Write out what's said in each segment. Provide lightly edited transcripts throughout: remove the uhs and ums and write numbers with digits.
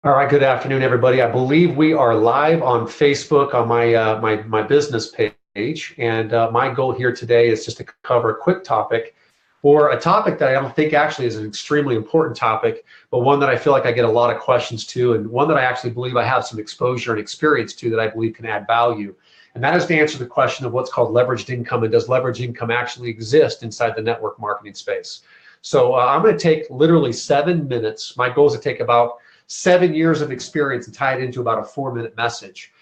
All right, good afternoon, everybody. I believe we are live on Facebook on my business page, and my goal here today is just to cover a quick topic, or a topic that I don't think actually is an extremely important topic, but one that I feel like I get a lot of questions to, and one that I actually believe I have some exposure and experience to that I believe can add value. And that is to answer the question of what's called leveraged income, and does leveraged income actually exist inside the network marketing space? So I'm going to take literally 7 minutes. My goal is to take about 7 years of experience and tie it into about a 4-minute message.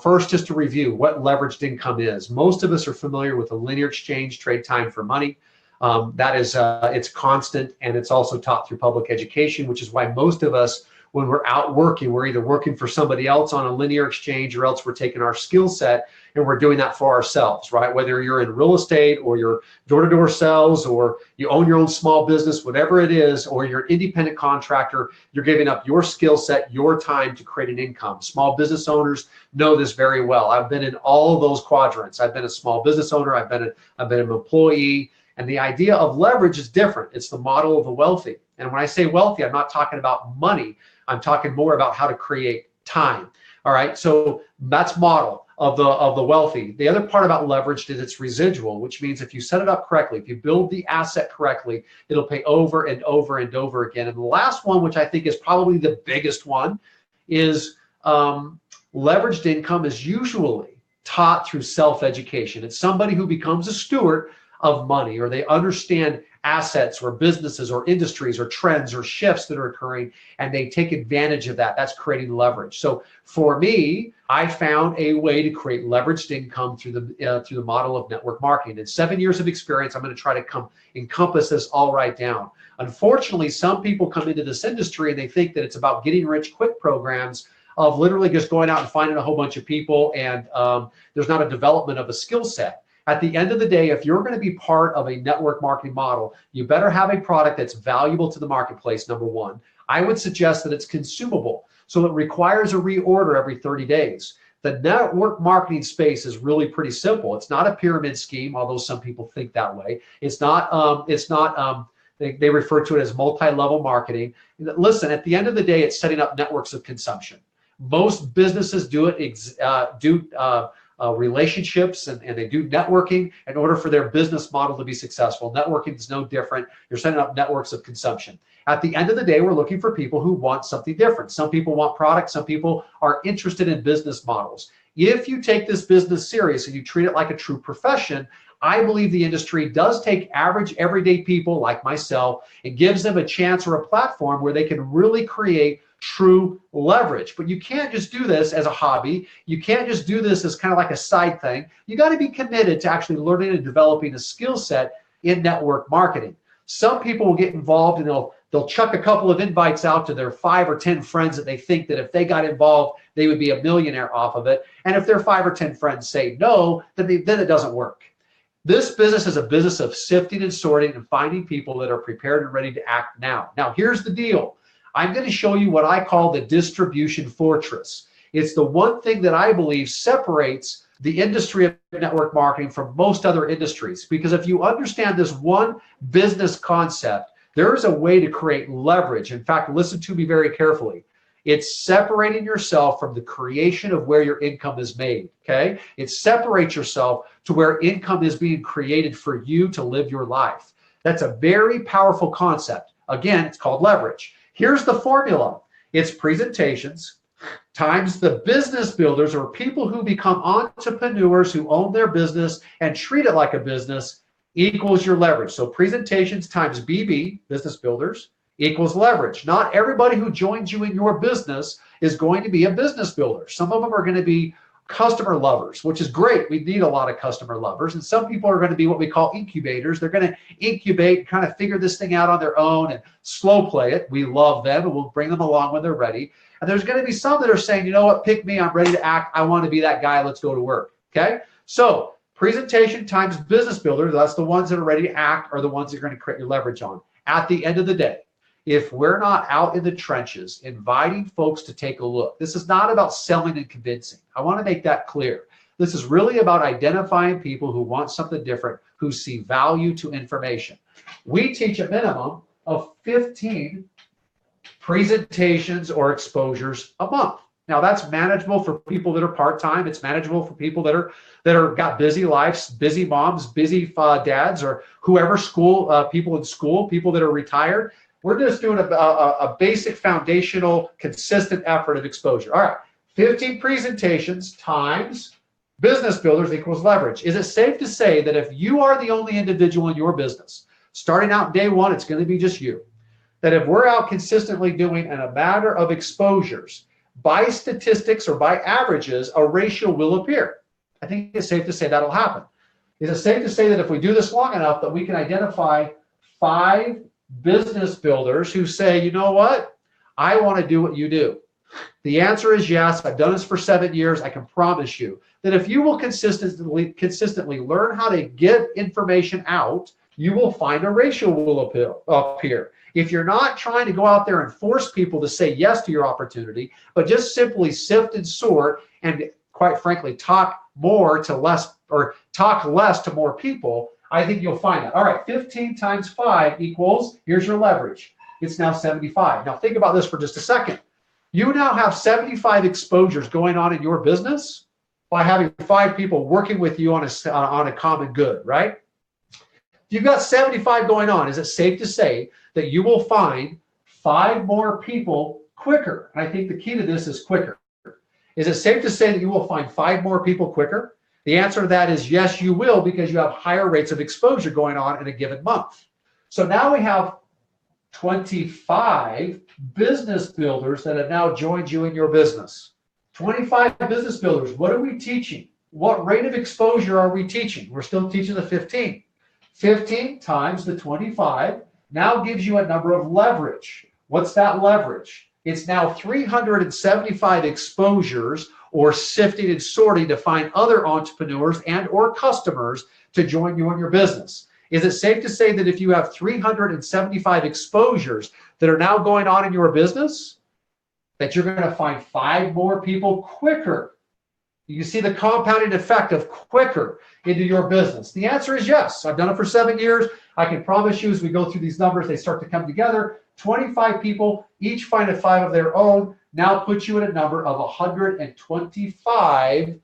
First, just to review what leveraged income is. Most of us are familiar with the linear exchange, trade time for money. That is, it's constant, and it's also taught through public education, which is why most of us, when we're out working, we're either working for somebody else on a linear exchange, or else we're taking our skill set and we're doing that for ourselves, right? Whether you're in real estate, or you're door-to-door sales, or you own your own small business, whatever it is, or you're an independent contractor, you're giving up your skill set, your time to create an income. Small business owners know this very well. I've been in all of those quadrants. I've been a small business owner. I've been an employee. And the idea of leverage is different. It's the model of the wealthy. And when I say wealthy, I'm not talking about money. I'm talking more about how to create time. All right, so that's model of the wealthy. The other part about leverage is it's residual, which means if you set it up correctly, if you build the asset correctly, it'll pay over and over and over again. And the last one, which I think is probably the biggest one, is leveraged income is usually taught through self-education. It's somebody who becomes a steward of money, or they understand assets or businesses or industries or trends or shifts that are occurring, and they take advantage of that. That's creating leverage. So for me, I found a way to create leveraged income through the model of network marketing. In 7 years of experience, I'm going to try to encompass this all right down. Unfortunately, some people come into this industry and they think that it's about getting rich quick programs of literally just going out and finding a whole bunch of people, and there's not a development of a skill set. At the end of the day, if you're going to be part of a network marketing model, you better have a product that's valuable to the marketplace, number one. I would suggest that it's consumable, so it requires a reorder every 30 days. The network marketing space is really pretty simple. It's not a pyramid scheme, although some people think that way. It's not. They refer to it as multi-level marketing. Listen, at the end of the day, it's setting up networks of consumption. Most businesses do it. Relationships, and they do networking in order for their business model to be successful. Networking is no different. You're setting up networks of consumption. At the end of the day, we're looking for people who want something different. Some people want products. Some people are interested in business models. If you take this business serious and you treat it like a true profession, I believe the industry does take average, everyday people like myself and gives them a chance or a platform where they can really create true leverage. But you can't just do this as a hobby. You can't just do this as kind of like a side thing. You got to be committed to actually learning and developing a skill set in network marketing. Some people will get involved and they'll chuck a couple of invites out to their 5 or 10 friends that they think that if they got involved, they would be a millionaire off of it. And if their 5 or 10 friends say no, then it doesn't work. This business is a business of sifting and sorting and finding people that are prepared and ready to act now. Now, here's the deal. I'm going to show you what I call the distribution fortress. It's the one thing that I believe separates the industry of network marketing from most other industries. Because if you understand this one business concept, there is a way to create leverage. In fact, listen to me very carefully. It's separating yourself from the creation of where your income is made, okay? It separates yourself to where income is being created for you to live your life. That's a very powerful concept. Again, it's called leverage. Here's the formula. It's presentations times the business builders, or people who become entrepreneurs who own their business and treat it like a business, equals your leverage. So presentations times BB, business builders, equals leverage. Not everybody who joins you in your business is going to be a business builder. Some of them are going to be customer lovers, which is great. We need a lot of customer lovers. And some people are going to be what we call incubators. They're going to incubate, kind of figure this thing out on their own and slow play it. We love them, and we'll bring them along when they're ready. And there's going to be some that are saying, you know what, pick me. I'm ready to act. I want to be that guy. Let's go to work. Okay. So presentation times business builder. That's the ones that are ready to act, are the ones that are going to create your leverage on. At the end of the day, if we're not out in the trenches inviting folks to take a look, this is not about selling and convincing. I want to make that clear. This is really about identifying people who want something different, who see value to information. We teach a minimum of 15 presentations or exposures a month. Now that's manageable for people that are part-time. It's manageable for people that are got busy lives, busy moms, busy dads, or whoever, people in school, people that are retired. We're just doing a basic foundational consistent effort of exposure. All right, 15 presentations times business builders equals leverage. Is it safe to say that if you are the only individual in your business, starting out day one, it's going to be just you, that if we're out consistently doing in a matter of exposures, by statistics or by averages, a ratio will appear? I think it's safe to say that'll happen. Is it safe to say that if we do this long enough that we can identify 5 business builders who say, you know what, I want to do what you do? The answer is yes. I've done this for 7 years. I can promise you that if you will consistently learn how to get information out, you will find a ratio will appear. If you're not trying to go out there and force people to say yes to your opportunity, but just simply sift and sort and, quite frankly, talk more to less, or talk less to more people, I think you'll find that. All right, 15 times 5 equals, here's your leverage. It's now 75. Now think about this for just a second. You now have 75 exposures going on in your business by having 5 people working with you on a common good, right? If you've got 75 going on, is it safe to say that you will find 5 more people quicker? And I think the key to this is quicker. Is it safe to say that you will find 5 more people quicker? The answer to that is yes, you will, because you have higher rates of exposure going on in a given month. So now we have 25 business builders that have now joined you in your business. 25 business builders. What are we teaching? What rate of exposure are we teaching? We're still teaching the 15. 15 times the 25 now gives you a number of leverage. What's that leverage? It's now 375 exposures, or sifting and sorting to find other entrepreneurs and or customers to join you in your business. Is it safe to say that if you have 375 exposures that are now going on in your business, that you're going to find 5 more people quicker? You see the compounding effect of quicker into your business. The answer is yes. I've done it for 7 years. I can promise you as we go through these numbers, they start to come together. 25 people, each find a 5 of their own, now puts you at a number of 125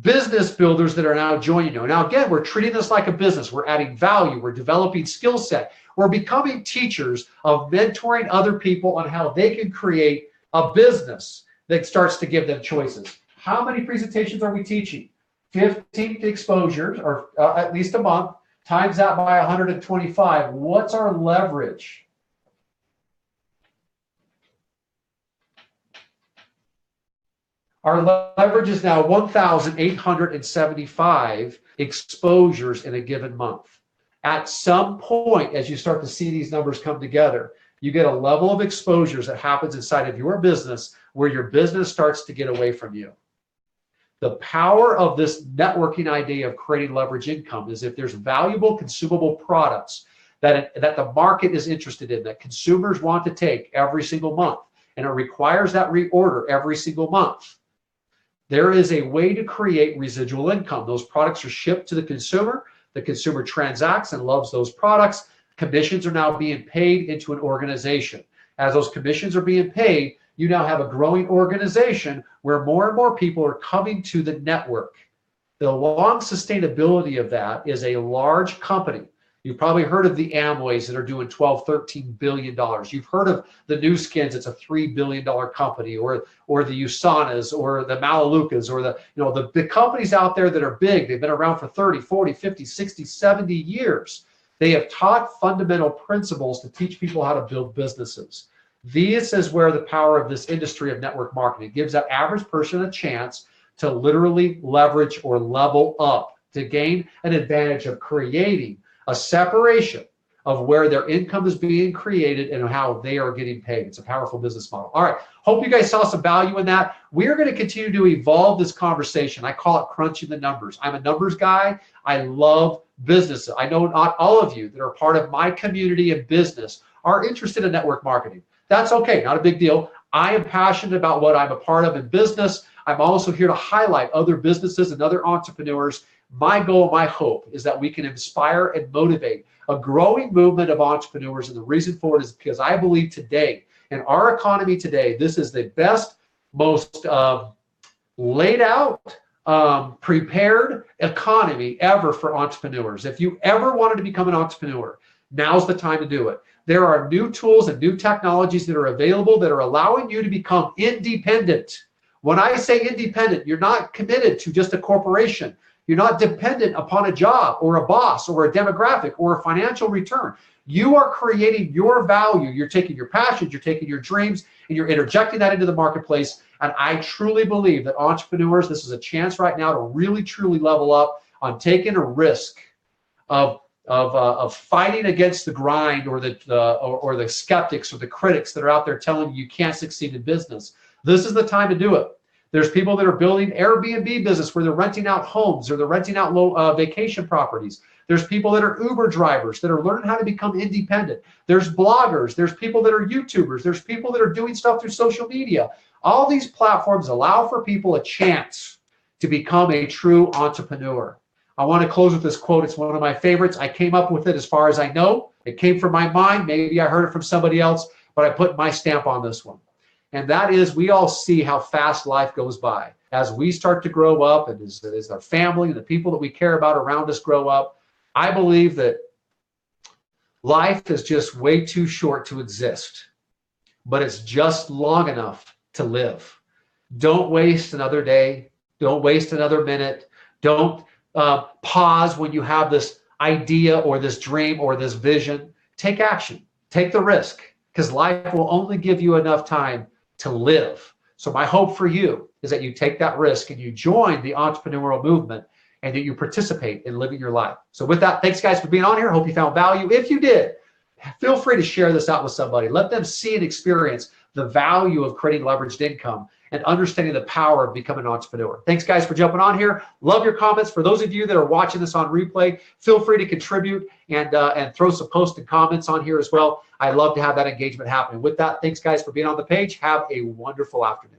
business builders that are now joining you. Now, again, we're treating this like a business. We're adding value. We're developing skill set. We're becoming teachers of mentoring other people on how they can create a business that starts to give them choices. How many presentations are we teaching? 15 exposures, or at least a month, times that by 125. What's our leverage? Our leverage is now 1,875 exposures in a given month. At some point, as you start to see these numbers come together, you get a level of exposures that happens inside of your business where your business starts to get away from you. The power of this networking idea of creating leverage income is if there's valuable consumable products that the market is interested in, that consumers want to take every single month, and it requires that reorder every single month, there is a way to create residual income. Those products are shipped to the consumer transacts and loves those products. Commissions are now being paid into an organization. As those commissions are being paid, you now have a growing organization where more and more people are coming to the network. The long sustainability of that is a large company. You've probably heard of the Amways that are doing $12, $13 billion. You've heard of the New Skins, it's a $3 billion company, or the USANAs, or the Malalukas, or the companies out there that are big. They've been around for 30, 40, 50, 60, 70 years. They have taught fundamental principles to teach people how to build businesses. This is where the power of this industry of network marketing gives that average person a chance to literally leverage or level up, to gain an advantage of creating a separation of where their income is being created and how they are getting paid. It's a powerful business model. All right, hope you guys saw some value in that. We are going to continue to evolve this conversation. I call it crunching the numbers. I'm a numbers guy. I love businesses. I know not all of you that are part of my community of business are interested in network marketing. That's okay, not a big deal. I am passionate about what I'm a part of in business. I'm also here to highlight other businesses and other entrepreneurs. My goal, my hope is that we can inspire and motivate a growing movement of entrepreneurs. And the reason for it is because I believe today In our economy today, this is the best, most laid out, prepared economy ever for entrepreneurs. If you ever wanted to become an entrepreneur, now's the time to do it. There are new tools and new technologies that are available that are allowing you to become independent. When I say independent, you're not committed to just a corporation. You're not dependent upon a job or a boss or a demographic or a financial return. You are creating your value. You're taking your passions, you're taking your dreams, and you're interjecting that into the marketplace. And I truly believe that entrepreneurs, this is a chance right now to really, truly level up on taking a risk of fighting against the grind or the skeptics or the critics that are out there telling you can't succeed in business. This is the time to do it. There's people that are building Airbnb business where they're renting out homes or they're renting out vacation properties. There's people that are Uber drivers that are learning how to become independent. There's bloggers. There's people that are YouTubers. There's people that are doing stuff through social media. All these platforms allow for people a chance to become a true entrepreneur. I want to close with this quote. It's one of my favorites. I came up with it as far as I know. It came from my mind. Maybe I heard it from somebody else, but I put my stamp on this one. And that is, we all see how fast life goes by. As we start to grow up and as our family and the people that we care about around us grow up, I believe that life is just way too short to exist, but it's just long enough to live. Don't waste another day. Don't waste another minute. Don't pause when you have this idea or this dream or this vision. Take action. Take the risk, because life will only give you enough time to live. So my hope for you is that you take that risk and you join the entrepreneurial movement and that you participate in living your life. So with that, thanks guys for being on here. Hope you found value. If you did, feel free to share this out with somebody. Let them see and experience the value of creating leveraged income and understanding the power of becoming an entrepreneur. Thanks guys for jumping on here. Love your comments. For those of you that are watching this on replay, feel free to contribute and throw some posts and comments on here as well. I'd love to have that engagement happening. With that, thanks guys for being on the page. Have a wonderful afternoon.